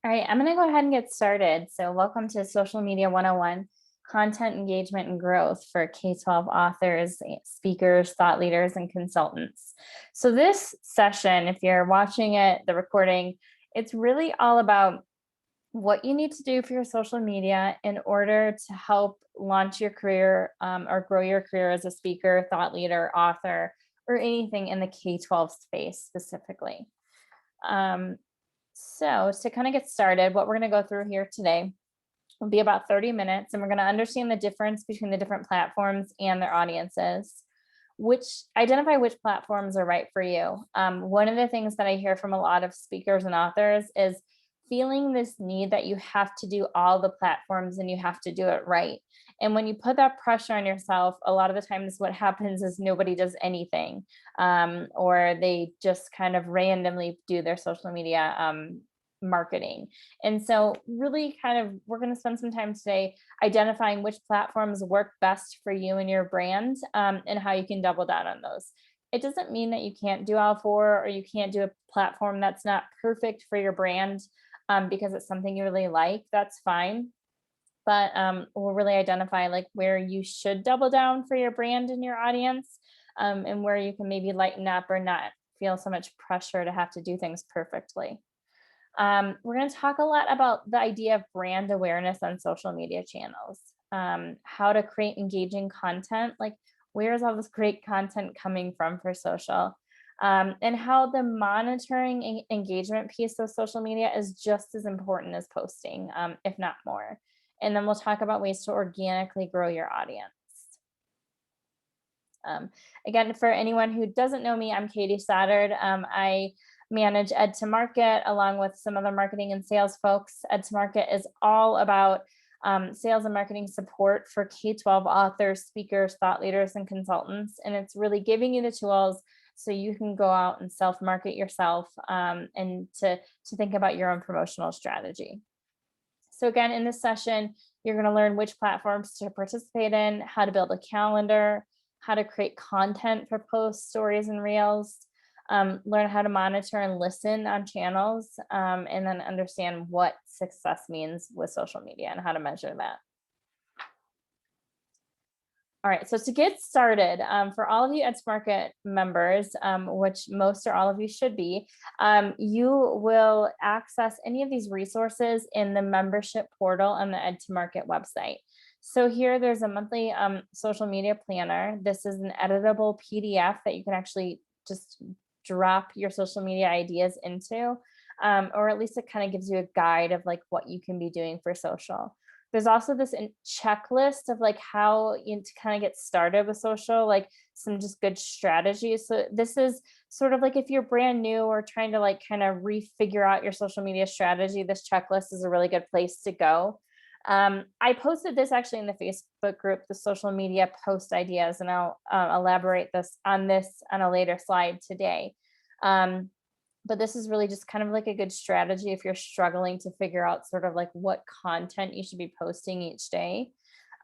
All right, I'm going to go ahead and get started. So, welcome to Social Media 101, Content Engagement and Growth for K-12 authors, speakers, thought leaders, and consultants. So, this session, if you're watching it, the recording, it's really all about what you need to do for your social media in order to help launch your career or grow your career as a speaker, thought leader, author, or anything in the K-12 space specifically. So to kind of get started, what we're going to go through here today will be about 30 minutes, and we're going to understand the difference between the different platforms and their audiences, identify which platforms are right for you. One of the things that I hear from a lot of speakers and authors is feeling this need that you have to do all the platforms and you have to do it right. And when you put that pressure on yourself, a lot of the times what happens is nobody does anything, or they just kind of randomly do their social media marketing. And so really we're going to spend some time today identifying which platforms work best for you and your brand, and how you can double down on those. It doesn't mean that you can't do all four or you can't do a platform that's not perfect for your brand, because it's something you really like. That's fine. But we'll really identify like where you should double down for your brand and your audience, and where you can maybe lighten up or not feel so much pressure to have to do things perfectly. We're going to talk a lot about the idea of brand awareness on social media channels, how to create engaging content, like where's all this great content coming from for social, and how the monitoring engagement piece of social media is just as important as posting, if not more. And then we'll talk about ways to organically grow your audience. Again, for anyone who doesn't know me, I'm Katie Stoddard. I manage Ed2Market along with some other marketing and sales folks. Ed2Market is all about sales and marketing support for K-12 authors, speakers, thought leaders, and consultants. And it's really giving you the tools so you can go out and self-market yourself, and to think about your own promotional strategy. So again, in this session, you're going to learn which platforms to participate in, how to build a calendar, how to create content for posts, stories, and reels, learn how to monitor and listen on channels, and then understand what success means with social media and how to measure that. All right, so to get started, for all of you Ed2Market members, which most or all of you should be, you will access any of these resources in the membership portal on the Ed2Market website. So here there's a monthly social media planner. This is an editable PDF that you can actually just drop your social media ideas into, or at least it kind of gives you a guide of like what you can be doing for social. There's also this checklist of like how you to kind of get started with social, like some just good strategies. So this is sort of like if you're brand new or trying to like kind of refigure out your social media strategy, this checklist is a really good place to go. I posted this actually in the Facebook group, the social media post ideas, and I'll elaborate on this on a later slide today. But this is really just kind of like a good strategy if you're struggling to figure out sort of like what content you should be posting each day.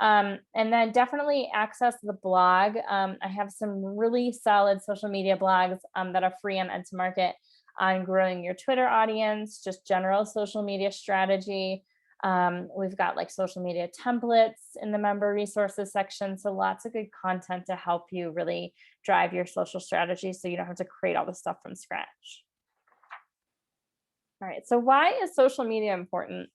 And then definitely access the blog. I have some really solid social media blogs that are free on Ed2Market on growing your Twitter audience, just general social media strategy. We've got like social media templates in the member resources section. So lots of good content to help you really drive your social strategy so you don't have to create all this stuff from scratch. All right, so why is social media important?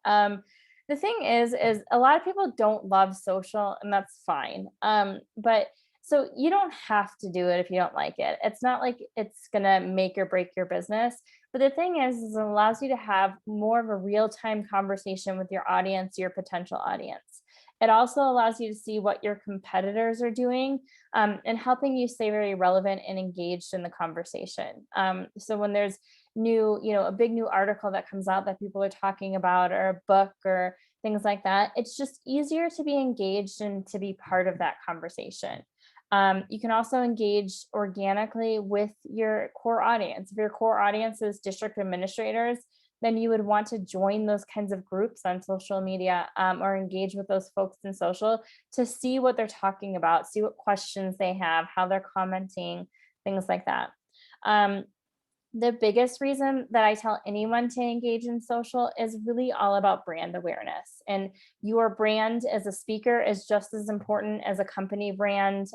The thing is a lot of people don't love social, and that's fine. But so you don't have to do it if you don't like it. It's not like it's gonna make or break your business. But the thing is it allows you to have more of a real-time conversation with your audience, your potential audience. It also allows you to see what your competitors are doing, and helping you stay very relevant and engaged in the conversation. So when there's a big new article that comes out that people are talking about, or a book or things like that, it's just easier to be engaged and to be part of that conversation. You can also engage organically with your core audience. If your core audience is district administrators, then you would want to join those kinds of groups on social media, or engage with those folks in social to see what they're talking about, see what questions they have, how they're commenting, things like that. The biggest reason that I tell anyone to engage in social is really all about brand awareness. And your brand as a speaker is just as important as a company brand,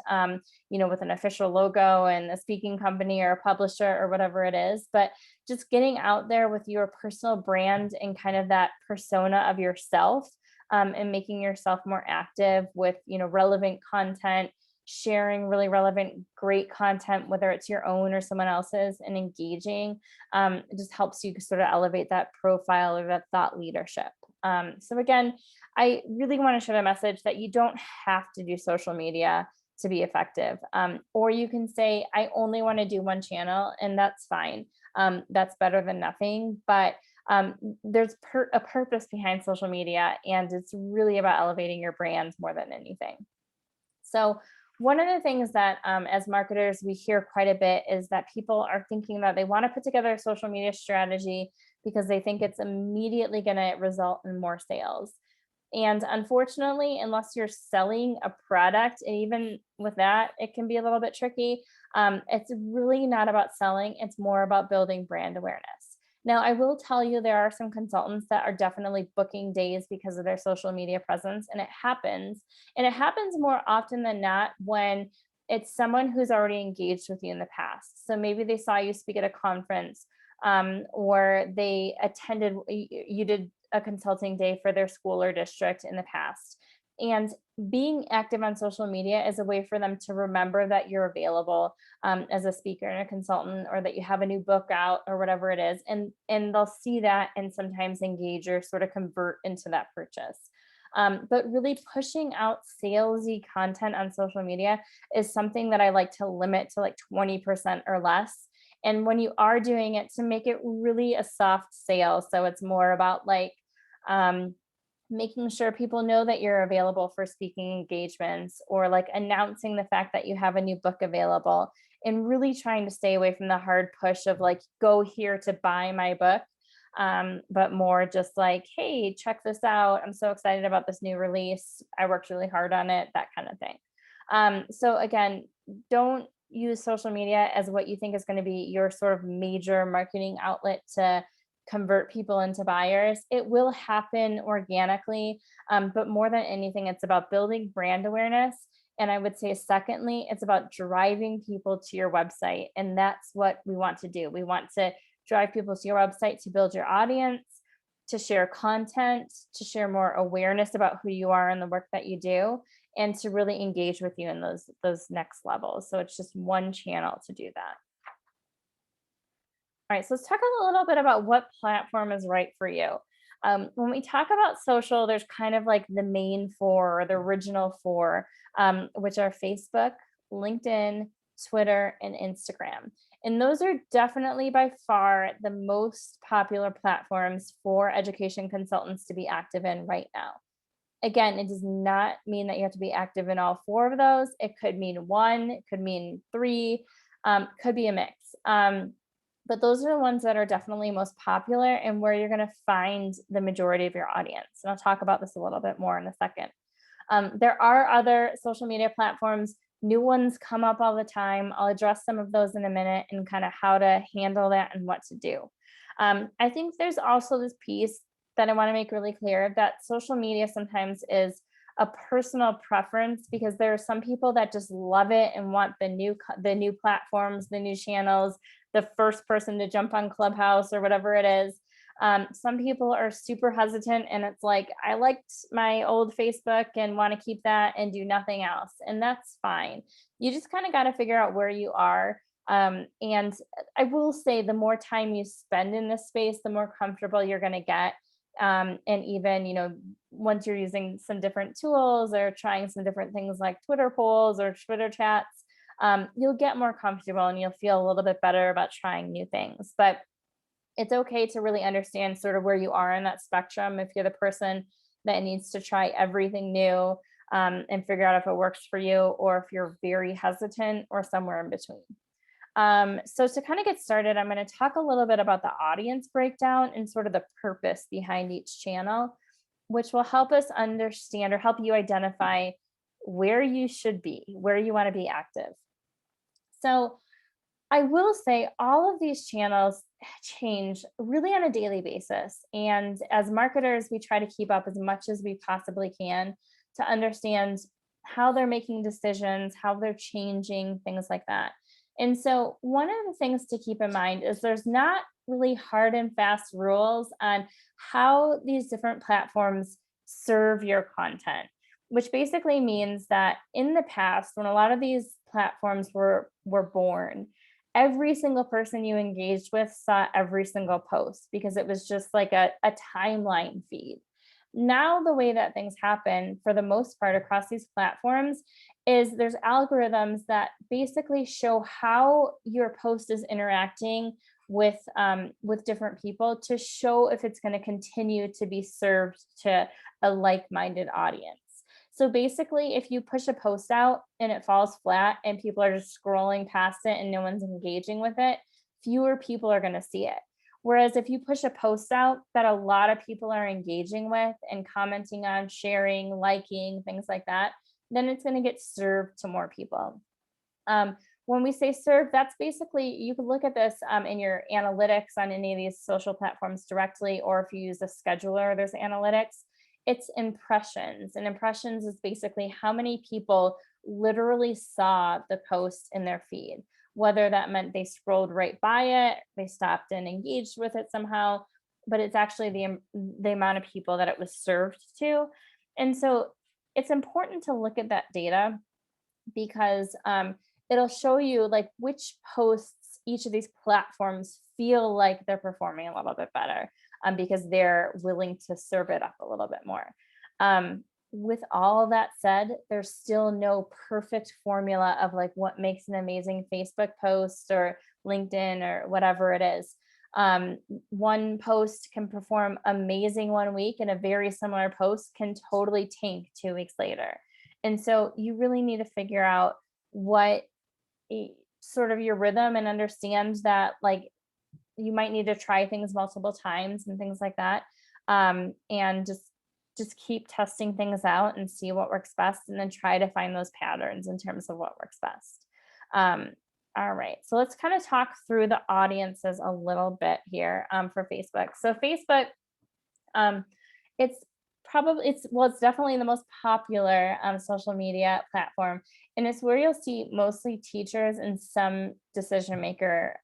with an official logo and a speaking company or a publisher or whatever it is. But just getting out there with your personal brand and kind of that persona of yourself, and making yourself more active with, relevant content, sharing really relevant, great content, whether it's your own or someone else's, and engaging, it just helps you sort of elevate that profile or that thought leadership. So again, I really want to share the message that you don't have to do social media to be effective. Or you can say, I only want to do one channel, and that's fine. That's better than nothing. But there's a purpose behind social media, and it's really about elevating your brand more than anything. So one of the things that as marketers we hear quite a bit is that people are thinking that they want to put together a social media strategy because they think it's immediately going to result in more sales. And unfortunately, unless you're selling a product, and even with that, it can be a little bit tricky. It's really not about selling, it's more about building brand awareness. Now, I will tell you, there are some consultants that are definitely booking days because of their social media presence, and it happens. And it happens more often than not when it's someone who's already engaged with you in the past. So maybe they saw you speak at a conference, or they attended, you did a consulting day for their school or district in the past. And being active on social media is a way for them to remember that you're available, as a speaker and a consultant, or that you have a new book out or whatever it is. And they'll see that and sometimes engage or sort of convert into that purchase. But really pushing out salesy content on social media is something that I like to limit to like 20% or less. And when you are doing it, to make it really a soft sale. So it's more about like, making sure people know that you're available for speaking engagements, or like announcing the fact that you have a new book available, and really trying to stay away from the hard push of like, go here to buy my book. But more just like, hey, check this out. I'm so excited about this new release. I worked really hard on it, that kind of thing. So again, don't use social media as what you think is going to be your sort of major marketing outlet to convert people into buyers. It will happen organically, but more than anything, it's about building brand awareness. And I would say, secondly, it's about driving people to your website. And that's what we want to do. We want to drive people to your website to build your audience, to share content, to share more awareness about who you are and the work that you do, and to really engage with you in those next levels. So it's just one channel to do that. All right, so let's talk a little bit about what platform is right for you. When we talk about social, there's kind of like the main four, or the original four, which are Facebook, LinkedIn, Twitter, and Instagram. And those are definitely by far the most popular platforms for education consultants to be active in right now. Again, it does not mean that you have to be active in all four of those. It could mean one, it could mean three, could be a mix. But those are the ones that are definitely most popular and where you're going to find the majority of your audience. And I'll talk about this a little bit more in a second. There are other social media platforms. New ones come up all the time. I'll address some of those in a minute and kind of how to handle that and what to do. I think there's also this piece that I want to make really clear, that social media sometimes is a personal preference, because there are some people that just love it and want the new platforms, the new channels, the first person to jump on Clubhouse or whatever it is. Some people are super hesitant, and it's like, I liked my old Facebook and want to keep that and do nothing else. And that's fine. You just kind of got to figure out where you are. And I will say, the more time you spend in this space, the more comfortable you're going to get. And even, once you're using some different tools or trying some different things like Twitter polls or Twitter chats, you'll get more comfortable and you'll feel a little bit better about trying new things. But it's okay to really understand sort of where you are in that spectrum. If you're the person that needs to try everything new, and figure out if it works for you, or if you're very hesitant, or somewhere in between. So to kind of get started, I'm going to talk a little bit about the audience breakdown and sort of the purpose behind each channel, which will help us understand, or help you identify where you should be, where you want to be active. So I will say all of these channels change really on a daily basis. And as marketers, we try to keep up as much as we possibly can to understand how they're making decisions, how they're changing, things like that. And so, one of the things to keep in mind is there's not really hard and fast rules on how these different platforms serve your content, which basically means that in the past, when a lot of these platforms were born, every single person you engaged with saw every single post because it was just like a timeline feed. Now, the way that things happen for the most part across these platforms is there's algorithms that basically show how your post is interacting with different people to show if it's going to continue to be served to a like-minded audience. So basically, if you push a post out and it falls flat and people are just scrolling past it and no one's engaging with it, fewer people are going to see it. Whereas if you push a post out that a lot of people are engaging with and commenting on, sharing, liking, things like that, then it's going to get served to more people. Um, when we say serve, that's basically, you can look at this in your analytics on any of these social platforms directly, or if you use a scheduler, there's analytics. It's impressions, and impressions is basically how many people literally saw the post in their feed, whether that meant they scrolled right by it, they stopped and engaged with it somehow, but it's actually the amount of people that it was served to. And so it's important to look at that data because it'll show you like which posts each of these platforms feel like they're performing a little bit better because they're willing to serve it up a little bit more. Um, with all of that said, there's still no perfect formula of like what makes an amazing Facebook post or LinkedIn or whatever it is. One post can perform amazing one week, and a very similar post can totally tank 2 weeks later. And so you really need to figure out what sort of your rhythm and understand that like you might need to try things multiple times and things like that. And just keep testing things out and see what works best and then try to find those patterns in terms of what works best. Um, all right, so let's kind of talk through the audiences a little bit here for Facebook. So Facebook, um, it's it's definitely the most popular social media platform, and it's where you'll see mostly teachers and some decision making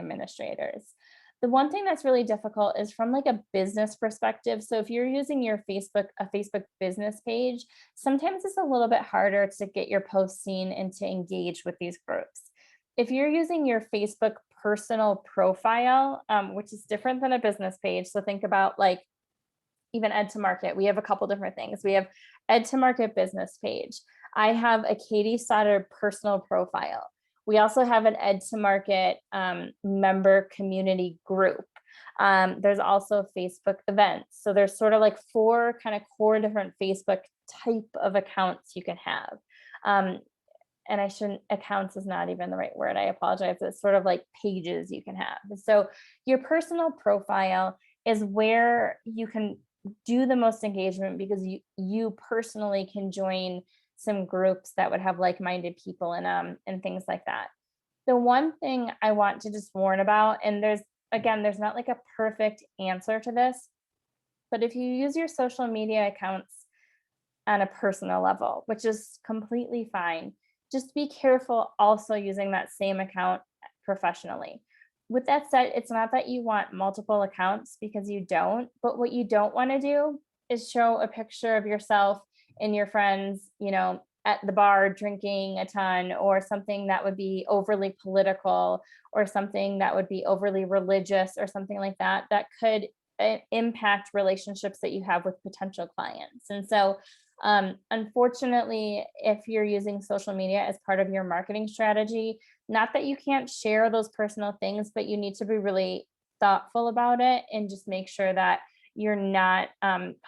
administrators. The one thing that's really difficult is from like a business perspective. So if you're using a Facebook business page, sometimes it's a little bit harder to get your posts seen and to engage with these groups. If you're using your Facebook personal profile, which is different than a business page, so think about like even Ed2Market, we have a couple different things. We have Ed2Market business page. I have a Katie Sauter personal profile. We also have an Ed2Market member community group. There's also Facebook events. So there's sort of like 4 kind of core different Facebook type of accounts you can have. And accounts is not even the right word. I apologize. It's sort of like pages you can have. So your personal profile is where you can do the most engagement because you personally can join some groups that would have like-minded people in them and things like that. The one thing I want to just warn about, and there's not like a perfect answer to this, but if you use your social media accounts on a personal level, which is completely fine, just be careful also using that same account professionally. With that said, it's not that you want multiple accounts because you don't, but what you don't want to do is show a picture of yourself and your friends, at the bar drinking a ton, or something that would be overly political, or something that would be overly religious, or something like that, that could impact relationships that you have with potential clients. And so, unfortunately, if you're using social media as part of your marketing strategy, not that you can't share those personal things, but you need to be really thoughtful about it and just make sure that you're not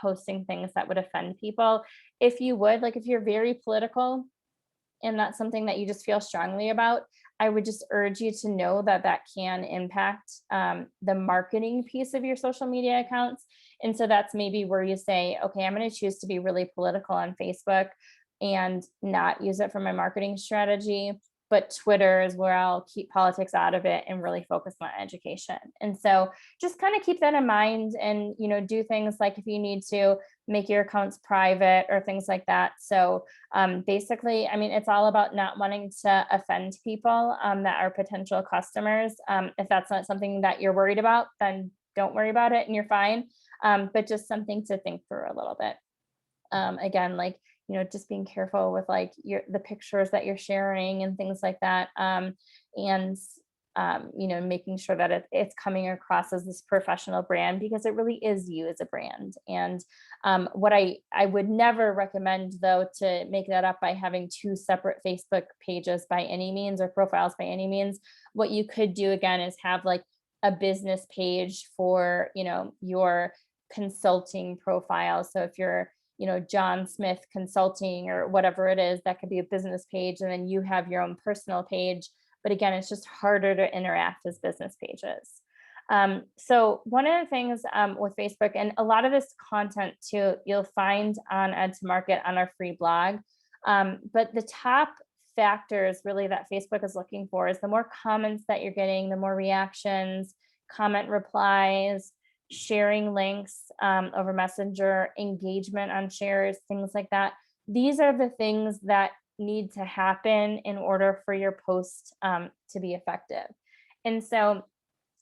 posting things that would offend people. If you're very political and that's something that you just feel strongly about, I would just urge you to know that that can impact the marketing piece of your social media accounts. And so that's maybe where you say, okay, I'm going to choose to be really political on Facebook and not use it for my marketing strategy, but Twitter is where I'll keep politics out of it and really focus on education. And so just kind of keep that in mind and, do things like if you need to make your accounts private or things like that. So basically, I mean, it's all about not wanting to offend people that are potential customers. If that's not something that you're worried about, then don't worry about it and you're fine. But just something to think through a little bit. Again, like, just being careful with like the pictures that you're sharing and things like that. And making sure that it's coming across as this professional brand, because it really is you as a brand. And what I would never recommend, though, to make that up by having two separate Facebook pages by any means, or profiles by any means. What you could do again is have like a business page for, your consulting profile. So if you're, John Smith Consulting or whatever it is, that could be a business page. And then you have your own personal page. But again, it's just harder to interact as business pages. So one of the things with Facebook, and a lot of this content too, you'll find on Ed2Market on our free blog. But the top factors really that Facebook is looking for is the more comments that you're getting, the more reactions, comment replies, sharing links over Messenger, engagement on shares, things like that. These are the things that need to happen in order for your post to be effective. And so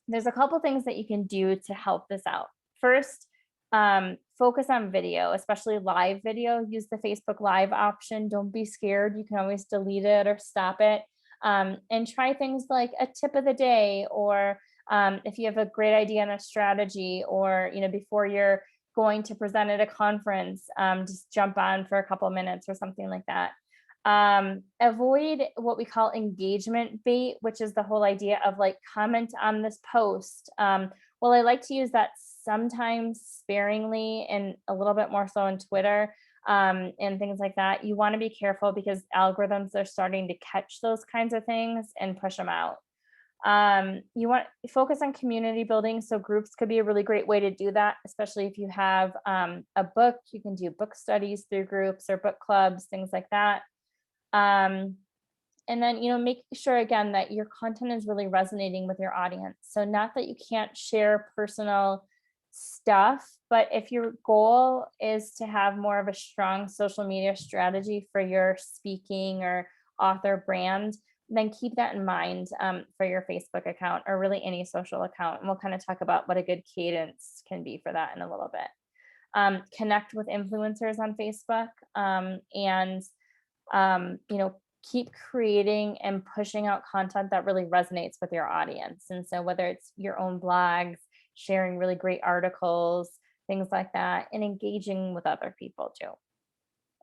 there's a couple things that you can do to help this out. First, focus on video, especially live video. Use the Facebook Live option. Don't be scared. You can always delete it or stop it. And try things like a tip of the day, or if you have a great idea on a strategy, or before you're going to present at a conference, just jump on for a couple of minutes or something like that. Avoid what we call engagement bait, which is the whole idea of like, comment on this post. Well, I like to use that sometimes sparingly and a little bit more so on Twitter and things like that. You want to be careful because algorithms are starting to catch those kinds of things and push them out. You want to focus on community building. So groups could be a really great way to do that, especially if you have a book. You can do book studies through groups or book clubs, things like that. And then, make sure again that your content is really resonating with your audience. So not that you can't share personal stuff, but if your goal is to have more of a strong social media strategy for your speaking or author brand, then keep that in mind for your Facebook account or really any social account. And we'll kind of talk about what a good cadence can be for that in a little bit. Connect with influencers on Facebook and keep creating and pushing out content that really resonates with your audience. And so whether it's your own blogs, sharing really great articles, things like that, and engaging with other people too.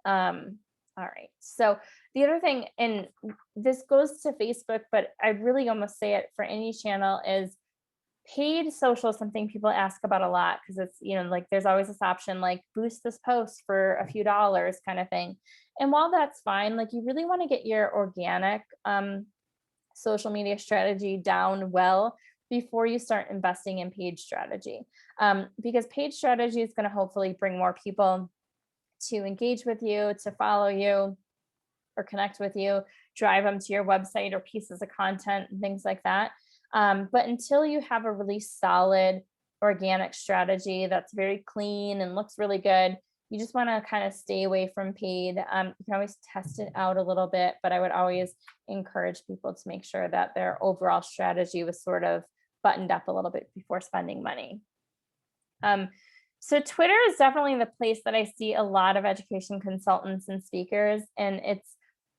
All right. So the other thing, and this goes to Facebook, but I'd really almost say it for any channel, is paid social, something people ask about a lot, because it's, like there's always this option like boost this post for a few dollars kind of thing. And while that's fine, like you really want to get your organic social media strategy down well before you start investing in paid strategy. Because paid strategy is going to hopefully bring more people to engage with you, to follow you, or connect with you, drive them to your website or pieces of content and things like that. But until you have a really solid organic strategy that's very clean and looks really good, you just want to kind of stay away from paid. You can always test it out a little bit, but I would always encourage people to make sure that their overall strategy was sort of buttoned up a little bit before spending money. So Twitter is definitely the place that I see a lot of education consultants and speakers, and it's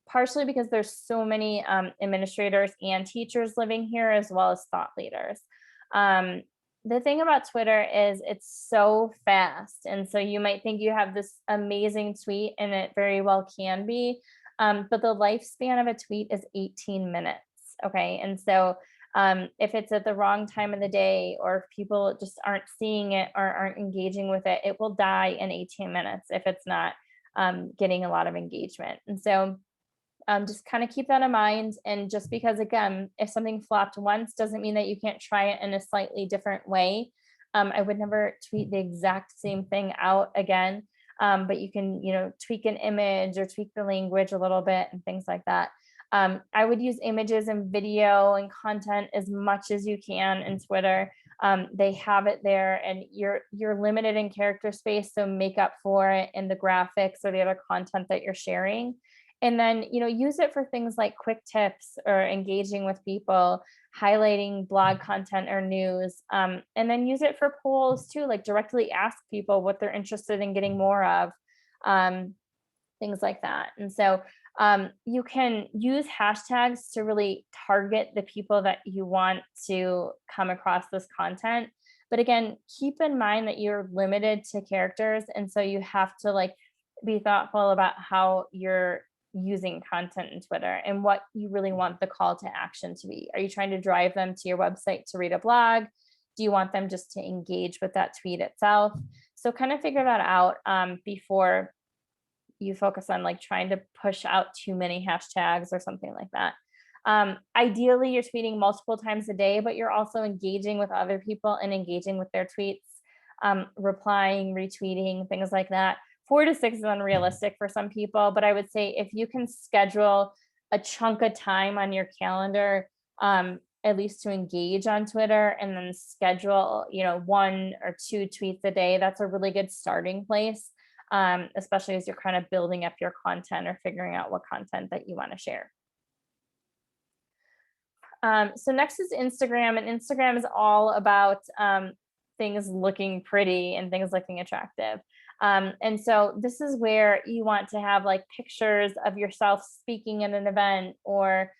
partially because there's so many administrators and teachers living here, as well as thought leaders. The thing about Twitter is it's so fast. And so you might think you have this amazing tweet, and it very well can be, but the lifespan of a tweet is 18 minutes. Okay. And so if it's at the wrong time of the day, or if people just aren't seeing it or aren't engaging with it, it will die in 18 minutes if it's not getting a lot of engagement. And so just kind of keep that in mind. And just because, again, if something flopped once doesn't mean that you can't try it in a slightly different way. I would never tweet the exact same thing out again, but you can, tweak an image or tweak the language a little bit and things like that. I would use images and video and content as much as you can in Twitter. They have it there, and you're limited in character space, so make up for it in the graphics or the other content that you're sharing. And then, use it for things like quick tips or engaging with people, highlighting blog content or news. And then use it for polls too, like directly ask people what they're interested in getting more of, things like that. And so you can use hashtags to really target the people that you want to come across this content. But again, keep in mind that you're limited to characters. And so you have to be thoughtful about how you're using content in Twitter and what you really want the call to action to be. Are you trying to drive them to your website to read a blog? Do you want them just to engage with that tweet itself? So kind of figure that out before you focus on trying to push out too many hashtags or something like that. Ideally, you're tweeting multiple times a day, but you're also engaging with other people and engaging with their tweets, replying, retweeting, things like that. 4 to 6 is unrealistic for some people, but I would say if you can schedule a chunk of time on your calendar, at least to engage on Twitter, and then schedule, 1 or 2 tweets a day, that's a really good starting place, especially as you're kind of building up your content or figuring out what content that you want to share. So next is Instagram, and Instagram is all about things looking pretty and things looking attractive. And so this is where you want to have pictures of yourself speaking at an event, or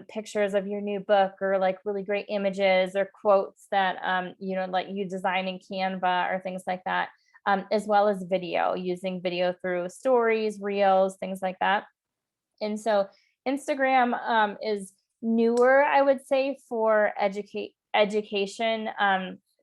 pictures of your new book, or really great images or quotes that you design in Canva or things like that, as well as video, using video through stories, reels, things like that. And so Instagram is newer, I would say, for education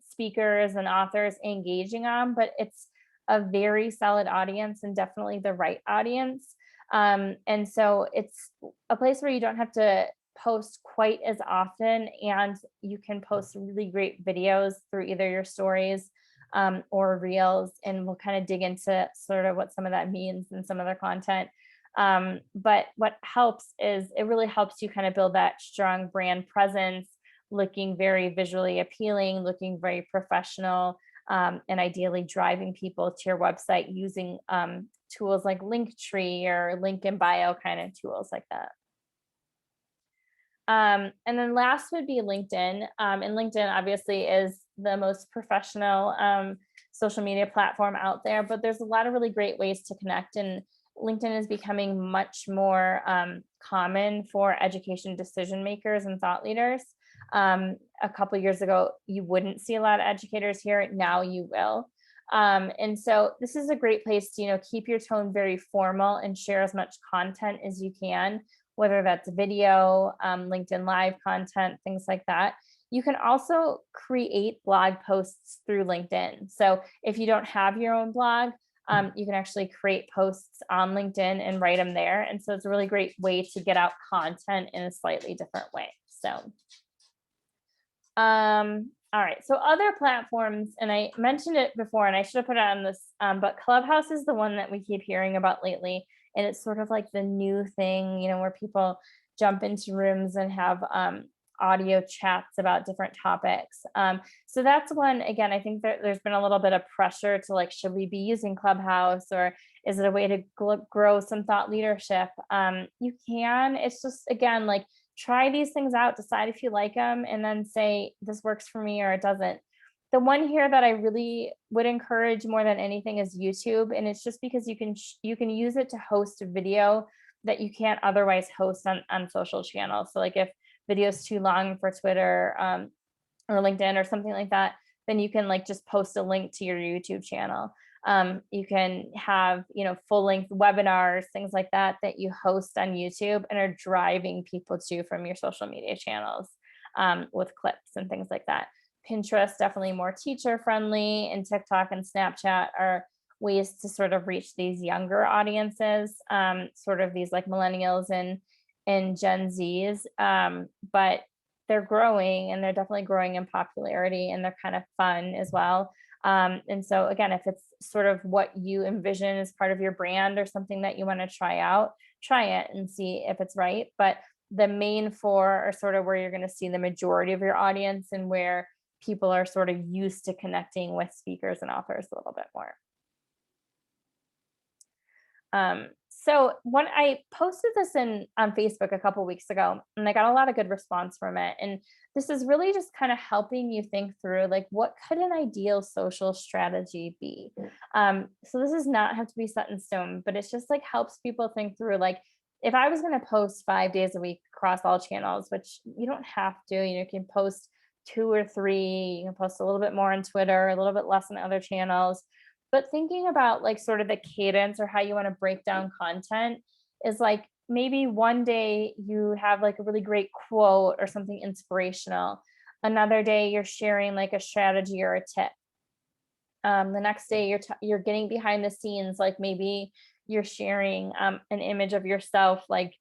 speakers and authors engaging on, but it's a very solid audience and definitely the right audience. And so it's a place where you don't have to post quite as often, and you can post really great videos through either your stories or reels, and we'll kind of dig into sort of what some of that means in some other content. But what helps is it really helps you kind of build that strong brand presence, looking very visually appealing, looking very professional, and ideally driving people to your website using tools like Linktree or link in bio kind of tools like that. And then last would be LinkedIn. And LinkedIn obviously is the most professional social media platform out there, but there's a lot of really great ways to connect, and LinkedIn is becoming much more common for education decision makers and thought leaders. A couple of years ago, you wouldn't see a lot of educators here. Now you will. And so this is a great place to, keep your tone very formal and share as much content as you can, whether that's video, LinkedIn Live content, things like that. You can also create blog posts through LinkedIn. So if you don't have your own blog, you can actually create posts on LinkedIn and write them there. And so it's a really great way to get out content in a slightly different way. So, all right. So other platforms, and I mentioned it before, and I should have put it on this, but Clubhouse is the one that we keep hearing about lately. And it's sort of like the new thing, where people jump into rooms and have audio chats about different topics. So that's one, again, I think that there's been a little bit of pressure to should we be using Clubhouse, or is it a way to grow some thought leadership? You can, it's just, again, try these things out, decide if you like them, and then say, this works for me or it doesn't. The one here that I really would encourage more than anything is YouTube. And it's just because you can use it to host a video that you can't otherwise host on social channels. So if video is too long for Twitter or LinkedIn or something like that, then you can just post a link to your YouTube channel. You can have, full length webinars, things like that you host on YouTube and are driving people to from your social media channels with clips and things like that. Pinterest, definitely more teacher friendly, and TikTok and Snapchat are ways to sort of reach these younger audiences, sort of these millennials and Gen Zs, but they're growing, and they're definitely growing in popularity, and they're kind of fun as well. And so again, if it's sort of what you envision as part of your brand or something that you want to try out, try it and see if it's right. But the main four are sort of where you're going to see the majority of your audience and where people are sort of used to connecting with speakers and authors a little bit more. So when I posted this on Facebook a couple weeks ago, and I got a lot of good response from it. And this is really just kind of helping you think through like what could an ideal social strategy be? So this does not have to be set in stone, but it's just like helps people think through like if I was going to post 5 days a week across all channels, which you don't have to, you can post 2 or 3, you can post a little bit more on Twitter, a little bit less on other channels. But thinking about like sort of the cadence or how you want to break down content is like maybe one day you have like a really great quote or something inspirational. Another day you're sharing like a strategy or a tip. The next day you're getting behind the scenes, like maybe you're sharing an image of yourself, like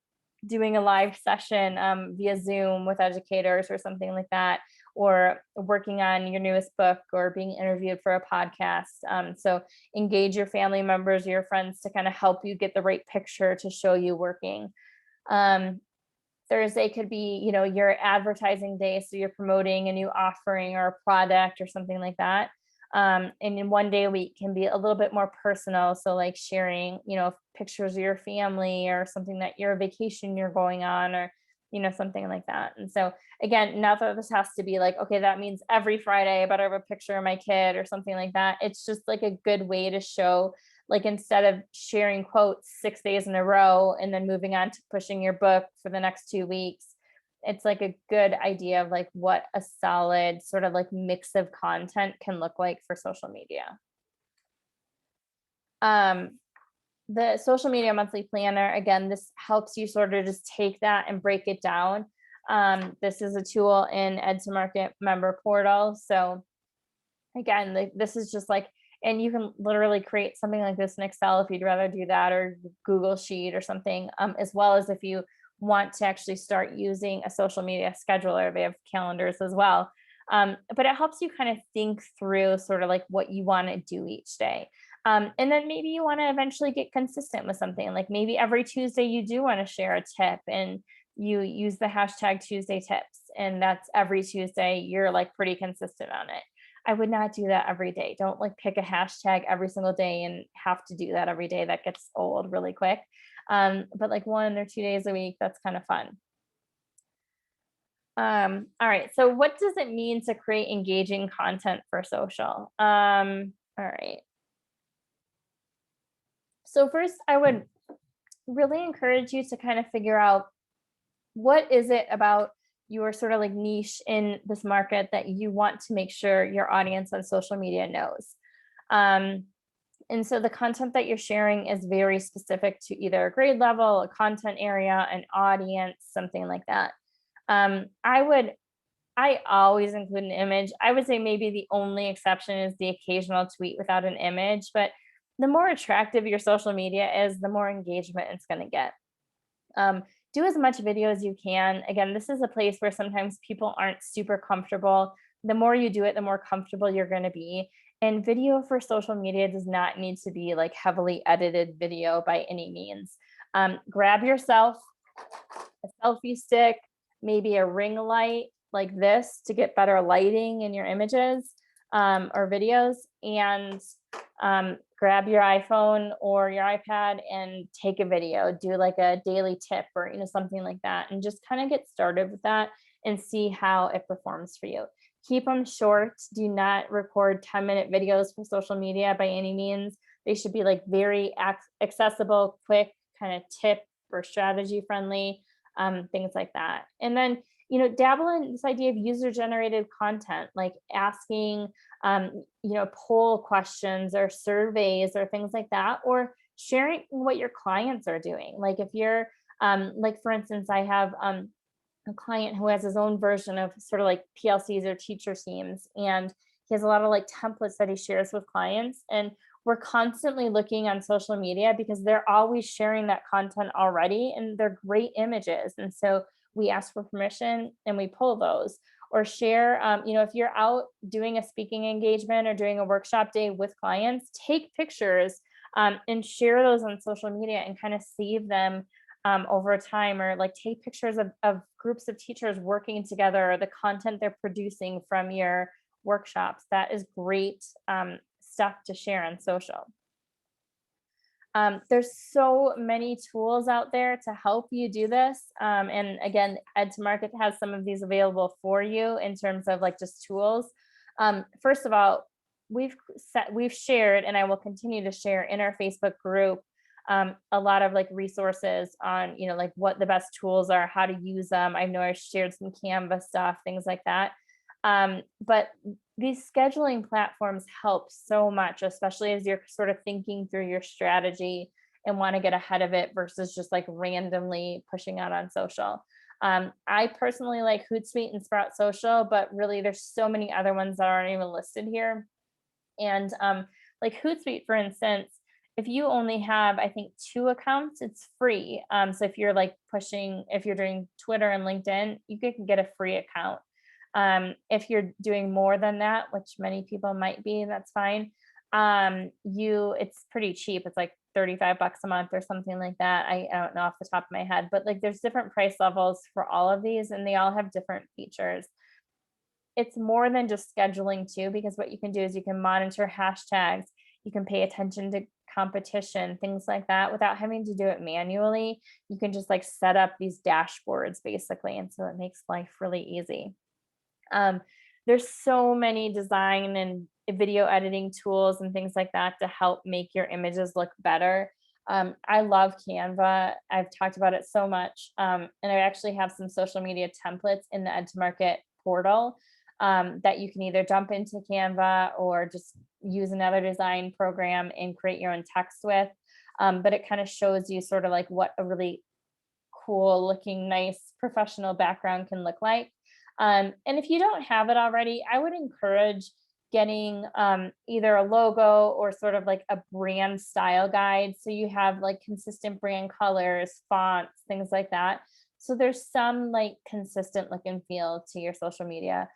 doing a live session via Zoom with educators or something like that, or working on your newest book or being interviewed for a podcast. So engage your family members or your friends to kind of help you get the right picture to show you working. Thursday could be, your advertising day. So you're promoting a new offering or a product or something like that. And in one day a week can be a little bit more personal. So like sharing, pictures of your family or something that your vacation you're going on or, something like that. And so again, not that this has to be like, okay, that means every Friday I better have a picture of my kid or something like that. It's just like a good way to show, like instead of sharing quotes 6 days in a row and then moving on to pushing your book for the next 2 weeks, it's like a good idea of like what a solid sort of like mix of content can look like for social media. The social media monthly planner, again, this helps you sort of just take that and break it down. This is a tool in Ed2Market member portal. So again, this is just like, and you can literally create something like this in Excel if you'd rather do that, or Google Sheet or something, as well as if you want to actually start using a social media scheduler. They have calendars as well. But it helps you kind of think through sort of like what you want to do each day. And then maybe you want to eventually get consistent with something, like maybe every Tuesday you do want to share a tip and you use the hashtag Tuesday tips, and that's every Tuesday you're like pretty consistent on it. I would not do that every day. Don't like pick a hashtag every single day and have to do that every day. That gets old really quick. But like 1 or 2 days a week, that's kind of fun. All right. So what does it mean to create engaging content for social? All right. So first, I would really encourage you to kind of figure out what is it about your sort of like niche in this market that you want to make sure your audience on social media knows. And so the content that you're sharing is very specific to either a grade level, a content area, an audience, something like that. I always include an image. I would say maybe the only exception is the occasional tweet without an image, but the more attractive your social media is, the more engagement it's going to get. Do as much video as you can. Again, this is a place where sometimes people aren't super comfortable. The more you do it, the more comfortable you're going to be. And video for social media does not need to be like heavily edited video by any means. Grab yourself a selfie stick, maybe a ring light like this to get better lighting in your images or videos, and grab your iPhone or your iPad and take a video, do like a daily tip or something like that, and just kind of get started with that and see how it performs for you. Keep them short. Do not record 10-minute videos for social media by any means. They should be like very accessible, quick, kind of tip or strategy friendly, things like that. And then dabble in this idea of user-generated content, like asking, poll questions or surveys or things like that, or sharing what your clients are doing. Like if you're, like for instance, I have a client who has his own version of sort of like PLCs or teacher teams, and he has a lot of like templates that he shares with clients. And we're constantly looking on social media because they're always sharing that content already, and they're great images. And so we ask for permission and we pull those. or share, if you're out doing a speaking engagement or doing a workshop day with clients, take pictures and share those on social media and kind of save them over time, or like take pictures of groups of teachers working together, or the content they're producing from your workshops. That is great stuff to share on social. There's so many tools out there to help you do this. And again, Ed2Market has some of these available for you in terms of like just tools. First of all, we've shared, and I will continue to share in our Facebook group, a lot of like resources on, like what the best tools are, how to use them. I know I shared some Canva stuff, things like that. But these scheduling platforms help so much, especially as you're sort of thinking through your strategy and want to get ahead of it versus just like randomly pushing out on social. I personally like Hootsuite and Sprout Social, but really there's so many other ones that aren't even listed here. And like Hootsuite, for instance, if you only have, I think, 2 accounts, it's free. So if you're like if you're doing Twitter and LinkedIn, you can get a free account. If you're doing more than that, which many people might be, that's fine. It's pretty cheap. It's like $35 a month or something like that. I don't know off the top of my head, but like there's different price levels for all of these, and they all have different features. It's more than just scheduling too, because what you can do is you can monitor hashtags, you can pay attention to competition, things like that, without having to do it manually. You can just like set up these dashboards basically. And so it makes life really easy. There's so many design and video editing tools and things like that to help make your images look better. I love Canva. I've talked about it so much. And I actually have some social media templates in the Ed2Market portal that you can either jump into Canva or just use another design program and create your own text with. But it kind of shows you sort of like what a really cool looking, nice professional background can look like. And if you don't have it already, I would encourage getting either a logo or sort of like a brand style guide. So you have like consistent brand colors, fonts, things like that. So there's some like consistent look and feel to your social media.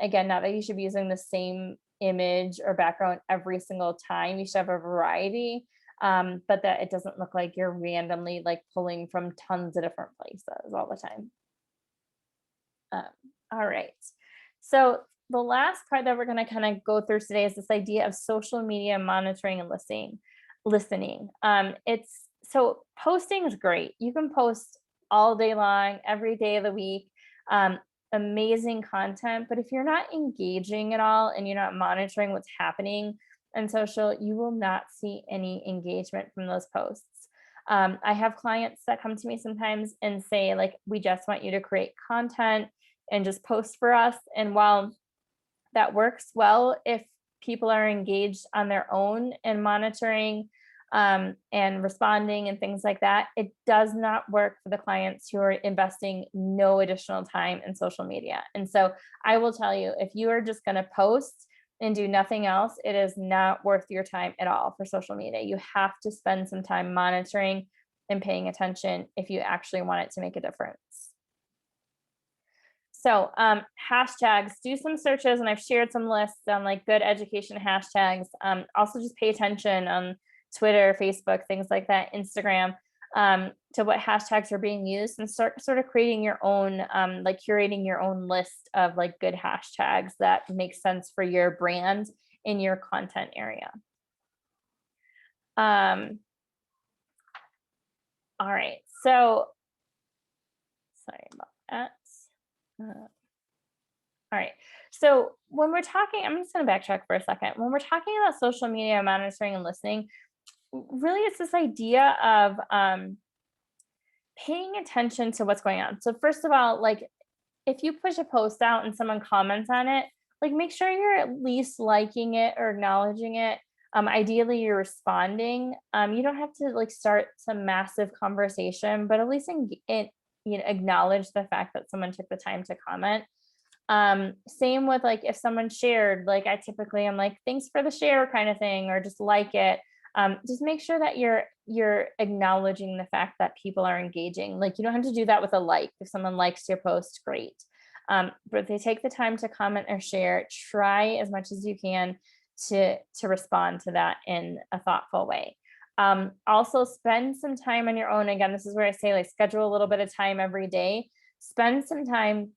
Again, not that you should be using the same image or background every single time. You should have a variety, but that it doesn't look like you're randomly like pulling from tons of different places all the time. All right. So the last part that we're going to kind of go through today is this idea of social media monitoring and listening. It's so posting is great. You can post all day long, every day of the week, amazing content. But if you're not engaging at all and you're not monitoring what's happening on social, you will not see any engagement from those posts. I have clients that come to me sometimes and say, like, we just want you to create content and just post for us. And while that works well, if people are engaged on their own and monitoring and responding and things like that, it does not work for the clients who are investing no additional time in social media. And so I will tell you, if you are just going to post and do nothing else, it is not worth your time at all for social media. You have to spend some time monitoring and paying attention if you actually want it to make a difference. So hashtags, do some searches, and I've shared some lists on like good education hashtags. Also just pay attention on Twitter, Facebook, things like that, Instagram, to what hashtags are being used, and start sort of creating your own, like curating your own list of like good hashtags that make sense for your brand in your content area. All right, so sorry about that. All right. So when we're talking, I'm just going to backtrack for a second. When we're talking about social media monitoring and listening, really it's this idea of paying attention to what's going on. So first of all, like if you push a post out and someone comments on it, like make sure you're at least liking it or acknowledging it. Ideally, you're responding. You don't have to like start some massive conversation, but at least acknowledge the fact that someone took the time to comment. Same with like if someone shared, like I typically am like, thanks for the share kind of thing, or just like it. Just make sure that you're acknowledging the fact that people are engaging. Like you don't have to do that with a like. If someone likes your post, great. But if they take the time to comment or share, try as much as you can to respond to that in a thoughtful way. Also spend some time on your own. Again, this is where I say like schedule a little bit of time every day. Spend some time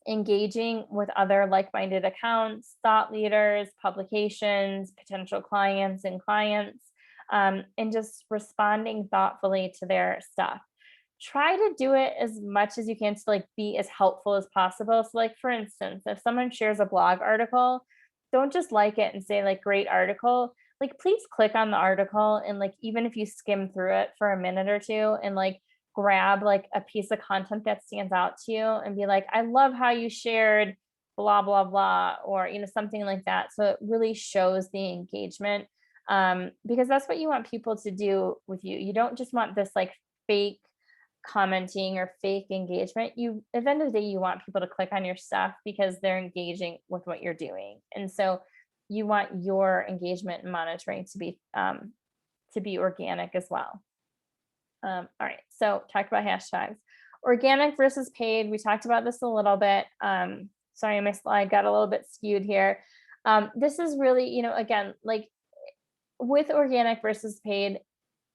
engaging with other like-minded accounts, thought leaders, publications, potential clients and clients, and just responding thoughtfully to their stuff. Try to do it as much as you can to like be as helpful as possible. So like for instance, if someone shares a blog article, don't just like it and say like great article. Like please click on the article and like even if you skim through it for a minute or two and like grab like a piece of content that stands out to you and be like, I love how you shared blah blah blah, or something like that. So it really shows the engagement, because that's what you want people to do with you. You don't just want this like fake commenting or fake engagement. You at the end of the day, you want people to click on your stuff because they're engaging with what you're doing. And so you want your engagement and monitoring to be organic as well. All right, so talk about hashtags. Organic versus paid. We talked about this a little bit. Sorry, my slide got a little bit skewed here. This is really, again, like with organic versus paid,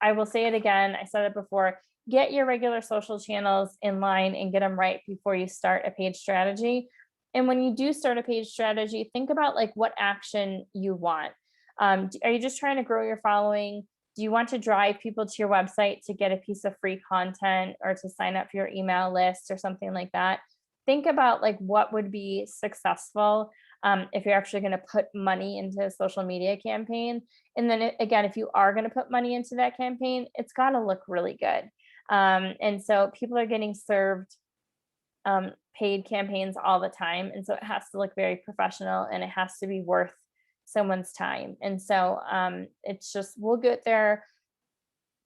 I will say it again. I said it before. Get your regular social channels in line and get them right before you start a paid strategy. And when you do start a paid strategy, think about like what action you want. Are you just trying to grow your following? Do you want to drive people to your website to get a piece of free content or to sign up for your email list or something like that? Think about like what would be successful if you're actually going to put money into a social media campaign. And then again, if you are going to put money into that campaign, it's got to look really good. And so people are getting served paid campaigns all the time. And so it has to look very professional and it has to be worth someone's time. And so it's just, we'll get there,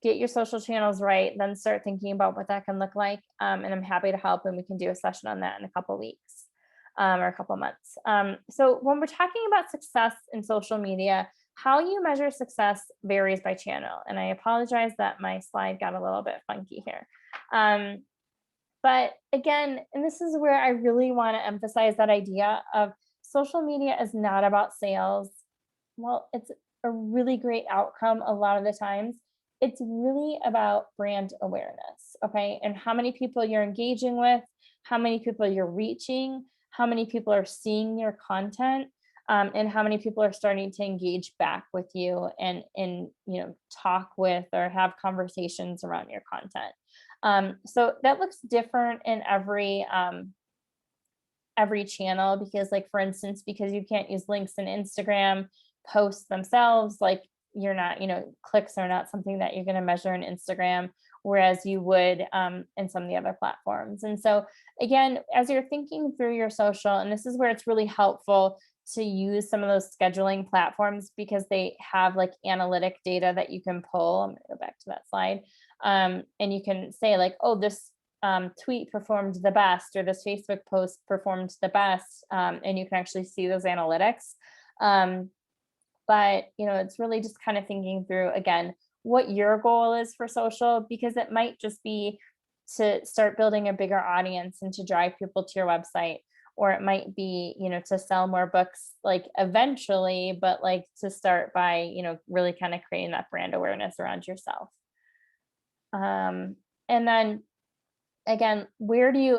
get your social channels right, then start thinking about what that can look like. And I'm happy to help, and we can do a session on that in a couple of weeks or a couple of months. So when we're talking about success in social media, how you measure success varies by channel. And I apologize that my slide got a little bit funky here. But again, and this is where I really want to emphasize that idea of social media is not about sales. Well, it's a really great outcome a lot of the times. It's really about brand awareness, okay? And how many people you're engaging with, how many people you're reaching, how many people are seeing your content, and how many people are starting to engage back with you and talk with or have conversations around your content. So that looks different in every channel, because like for instance, because you can't use links in Instagram posts themselves, like you're not, clicks are not something that you're going to measure in Instagram, whereas you would in some of the other platforms. And so again, as you're thinking through your social, and this is where it's really helpful to use some of those scheduling platforms because they have like analytic data that you can pull. I'm going to go back to that slide. And you can say like, oh, this tweet performed the best, or this Facebook post performed the best. And you can actually see those analytics. But it's really just kind of thinking through again what your goal is for social, because it might just be to start building a bigger audience and to drive people to your website, or it might be to sell more books like eventually, but like to start by really kind of creating that brand awareness around yourself. And then again,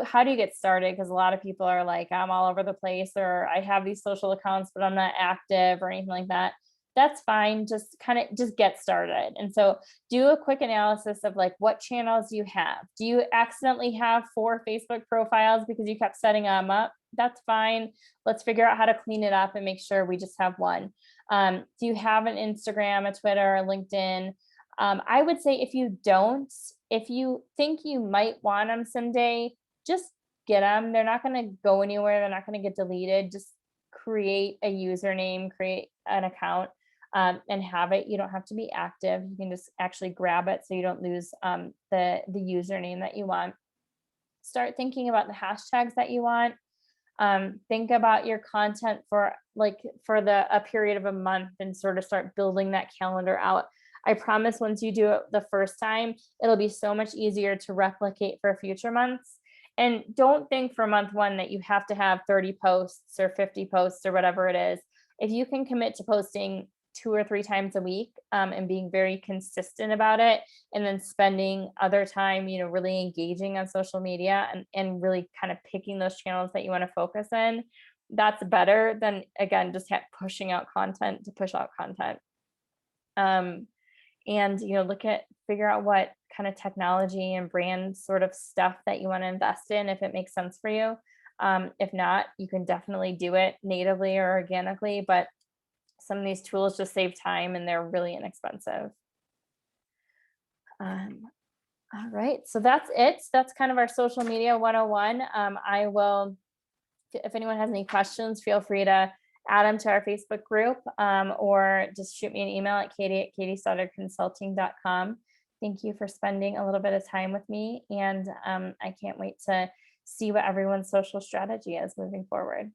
how do you get started? Because a lot of people are like, I'm all over the place, or I have these social accounts, but I'm not active or anything like that. That's fine. Just get started. And so do a quick analysis of like, what channels you have. Do you accidentally have 4 Facebook profiles because you kept setting them up? That's fine. Let's figure out how to clean it up and make sure we just have one. Do you have an Instagram, a Twitter, a LinkedIn? I would say if you think you might want them someday, just get them. They're not going to go anywhere. They're not going to get deleted. Just create a username, create an account, and have it. You don't have to be active. You can just actually grab it so you don't lose the username that you want. Start thinking about the hashtags that you want. Think about your content for a period of a month and sort of start building that calendar out. I promise once you do it the first time, it'll be so much easier to replicate for future months. And don't think for month one that you have to have 30 posts or 50 posts or whatever it is. If you can commit to posting 2 or 3 times a week, and being very consistent about it, and then spending other time, really engaging on social media, and really kind of picking those channels that you want to focus in, that's better than, again, just pushing out content to push out content. Um, and figure out what kind of technology and brand sort of stuff that you want to invest in, if it makes sense for you. If not, you can definitely do it natively or organically, but some of these tools just save time and they're really inexpensive. um, all right, so that's it. That's kind of our social media 101. I will, if anyone has any questions, feel free to add them to our Facebook group, or just shoot me an email at katie@katiestoddardconsulting.com. Thank you for spending a little bit of time with me, and I can't wait to see what everyone's social strategy is moving forward.